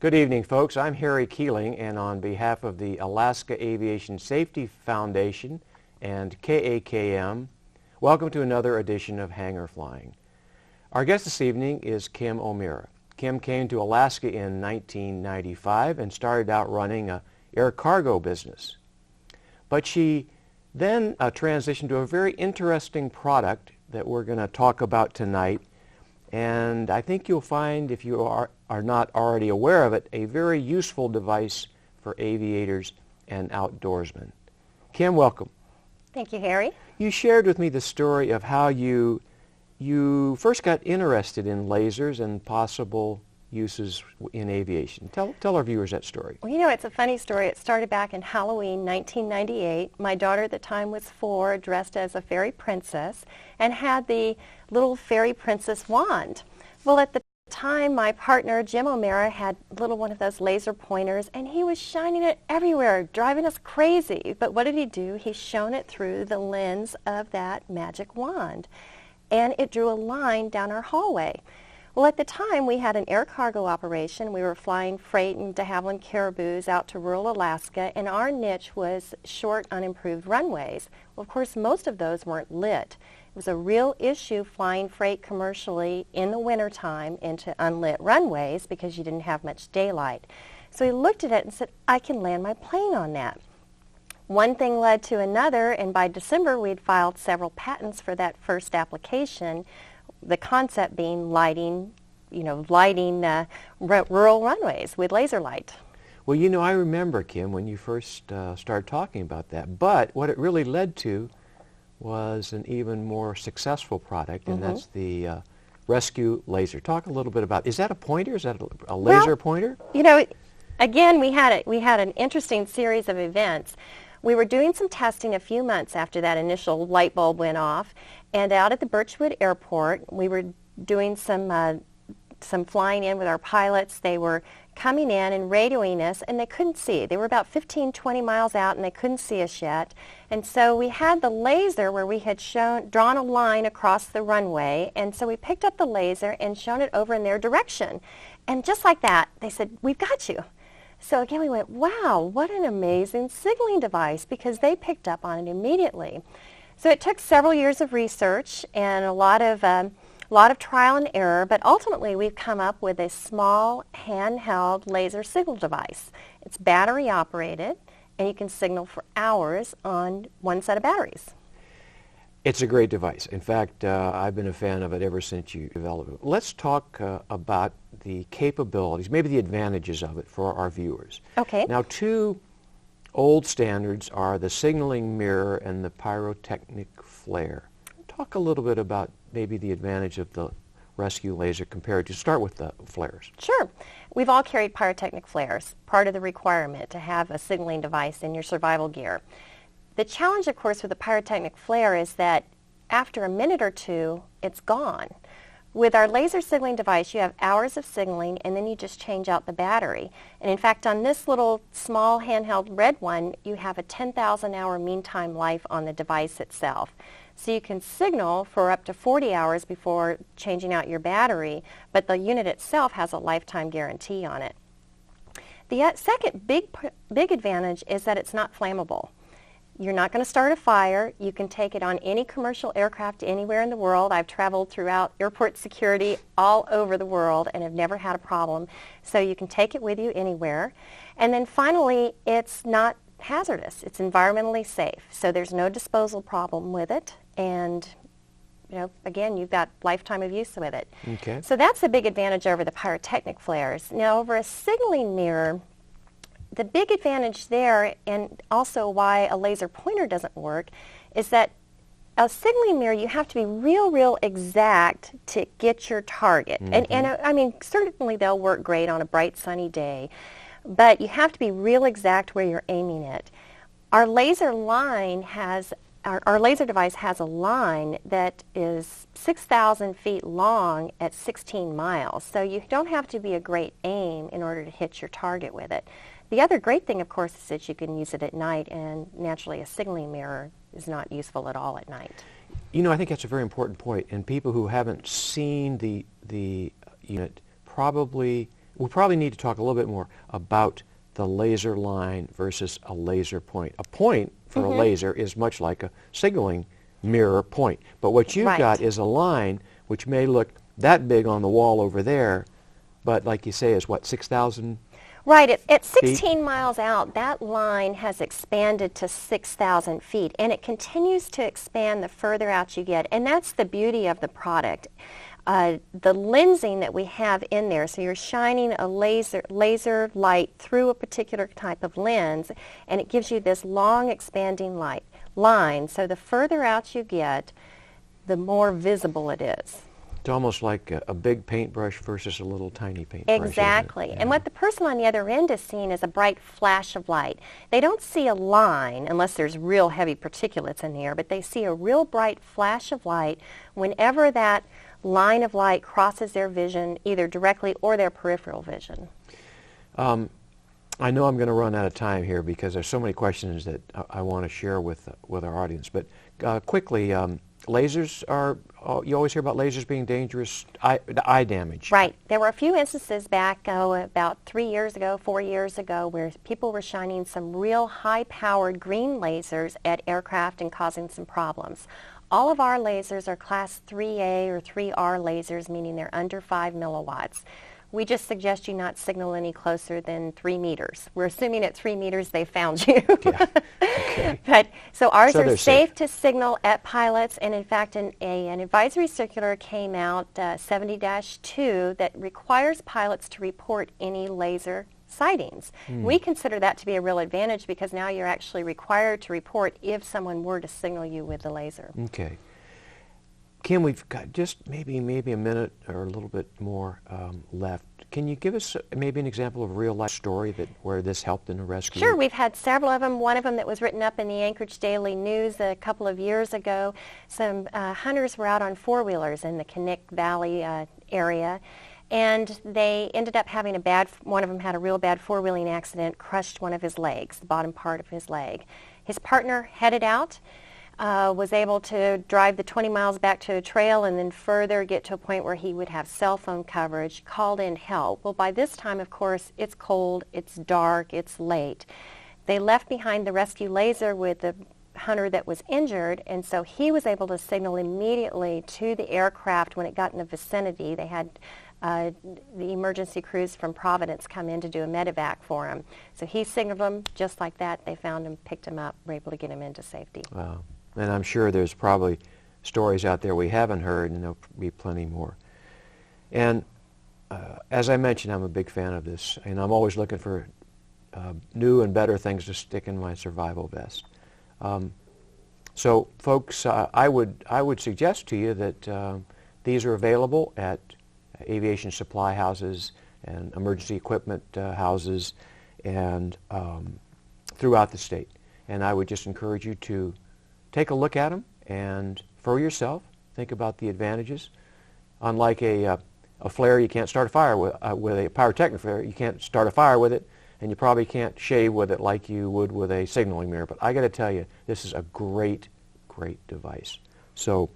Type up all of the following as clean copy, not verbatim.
Good evening, folks. I'm Harry Keeling, and on behalf of the Alaska Aviation Safety Foundation and KAKM, welcome to another edition of Hangar Flying. Our guest this evening is Kim O'Meara. Kim came to Alaska in 1995 and started out running an air cargo business. But she then transitioned to a very interesting product that we're going to talk about tonight. And I think you'll find, if you are not already aware of it, a very useful device for aviators and outdoorsmen. Kim, welcome. Thank you, Harry. You shared with me the story of how you first got interested in lasers and possible uses in aviation. Tell our viewers that story. Well, you know, it's a funny story. It started back in Halloween 1998. My daughter at the time was 4, dressed as a fairy princess, and had the little fairy princess wand. Well, at the time, my partner, Jim O'Meara, had one of those laser pointers, and he was shining it everywhere, driving us crazy. But what did he do? He shone it through the lens of that magic wand, and it drew a line down our hallway. Well, at the time, we had an air cargo operation. We were flying freight and de Havilland caribous out to rural Alaska, and our niche was short, unimproved runways. Well, of course, most of those weren't lit. It was a real issue flying freight commercially in the wintertime into unlit runways because you didn't have much daylight. So we looked at it and said, I can land my plane on that. One thing led to another, and by December, we'd filed several patents for that first application. The concept being lighting rural runways with laser light. Well, you know, I remember, Kim, when you first started talking about that. But what it really led to was an even more successful product, and that's the Rescue Laser. Talk a little bit about, is that a pointer? Is that a laser pointer? You know, again, we had an interesting series of events. We were doing some testing a few months after that initial light bulb went off, and out at the Birchwood Airport, we were doing some flying in with our pilots. They were coming in and radioing us, and they couldn't see. They were about 15, 20 miles out, and they couldn't see us yet. And so we had the laser where we had drawn a line across the runway, and so we picked up the laser and shone it over in their direction. And just like that, they said, "We've got you." So again, we went, wow, what an amazing signaling device, because they picked up on it immediately. So it took several years of research and a lot of trial and error, but ultimately we've come up with a small handheld laser signal device. It's battery operated, and you can signal for hours on one set of batteries. It's a great device. In fact, I've been a fan of it ever since you developed it. Let's talk about the capabilities, maybe the advantages of it for our viewers. Okay. Now, two old standards are the signaling mirror and the pyrotechnic flare. Talk a little bit about maybe the advantage of the Rescue Laser compared to, start with the flares. Sure. We've all carried pyrotechnic flares, part of the requirement to have a signaling device in your survival gear. The challenge, of course, with the pyrotechnic flare is that after a minute or two, it's gone. With our laser signaling device, you have hours of signaling, and then you just change out the battery. And in fact, on this little small handheld red one, you have a 10,000 hour meantime life on the device itself. So you can signal for up to 40 hours before changing out your battery, but the unit itself has a lifetime guarantee on it. The second big advantage is that it's not flammable. You're not going to start a fire. You can take it on any commercial aircraft anywhere in the world. I've traveled throughout airport security all over the world and have never had a problem. So you can take it with you anywhere. And then finally, it's not hazardous. It's environmentally safe. So there's no disposal problem with it. And again, you've got lifetime of use with it. Okay. So that's the big advantage over the pyrotechnic flares. Now, over a signaling mirror, the big advantage there, and also why a laser pointer doesn't work, is that a signaling mirror, you have to be real exact to get your target. And I mean, certainly they'll work great on a bright sunny day, but you have to be real exact where you're aiming it. Our laser line has, our laser device has a line that is 6,000 feet long at 16 miles. So you don't have to be a great aim in order to hit your target with it. The other great thing, of course, is that you can use it at night, and naturally a signaling mirror is not useful at all at night. You know, I think that's a very important point, and people who haven't seen the unit probably we probably need to talk a little bit more about the laser line versus a laser point. A point for a laser is much like a signaling mirror point. But what you've got is a line which may look that big on the wall over there, but like you say is what, 6,000? Right. At 16 miles out, that line has expanded to 6,000 feet, and it continues to expand the further out you get, and that's the beauty of the product. The lensing that we have in there, so you're shining a laser light through a particular type of lens, and it gives you this long expanding line, so the further out you get, the more visible it is. It's almost like a big paintbrush versus a little tiny paintbrush. Exactly. Yeah. And what the person on the other end is seeing is a bright flash of light. They don't see a line unless there's real heavy particulates in the air, but they see a real bright flash of light whenever that line of light crosses their vision, either directly or their peripheral vision. I know I'm going to run out of time here because there's so many questions that I want to share with our audience. But quickly, lasers are, you always hear about lasers being dangerous, eye damage. Right. There were a few instances back about 3 years ago, 4 years ago, where people were shining some real high-powered green lasers at aircraft and causing some problems. All of our lasers are class 3A or 3R lasers, meaning they're under 5 milliwatts. We just suggest you not signal any closer than 3 meters. We're assuming at 3 meters they found you. Yeah. Okay. But so ours are safe safe to signal at pilots, and in fact an advisory circular came out, 70-2, that requires pilots to report any laser sightings. We consider that to be a real advantage because now you're actually required to report if someone were to signal you with the laser. Okay. Kim, we've got just maybe a minute or a little bit more left. Can you give us maybe an example of a real-life story where this helped in a rescue? Sure. We've had several of them. One of them that was written up in the Anchorage Daily News a couple of years ago. Some hunters were out on four-wheelers in the Knik Valley area, and they ended up having one of them had a real bad four-wheeling accident, crushed one of his legs, the bottom part of his leg. His partner headed out, was able to drive the 20 miles back to a trail and then further get to a point where he would have cell phone coverage, called in help. Well, by this time, of course, it's cold, it's dark, it's late. They left behind the rescue laser with the hunter that was injured, and so he was able to signal immediately to the aircraft when it got in the vicinity. They had the emergency crews from Providence come in to do a medevac for him. So he signaled them just like that. They found him, picked him up, were able to get him into safety. Wow. And I'm sure there's probably stories out there we haven't heard, and there'll be plenty more. And as I mentioned, I'm a big fan of this, and I'm always looking for new and better things to stick in my survival vest. So, folks, I would suggest to you that these are available at aviation supply houses and emergency equipment houses and throughout the state. And I would just encourage you to take a look at them and for yourself think about the advantages. Unlike a flare, you can't start a fire with a pyrotechnic flare. You can't start a fire with it, and you probably can't shave with it like you would with a signaling mirror. But I got to tell you, this is a great, great device. So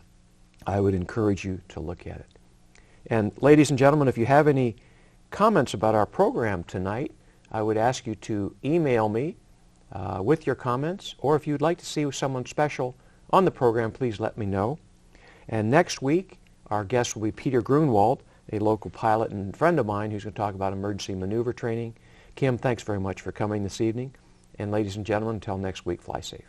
I would encourage you to look at it. And ladies and gentlemen, if you have any comments about our program tonight, I would ask you to email me with your comments, or if you'd like to see someone special on the program, please let me know. And next week, our guest will be Peter Grunwald, a local pilot and friend of mine who's going to talk about emergency maneuver training. Kim, thanks very much for coming this evening. And ladies and gentlemen, until next week, fly safe.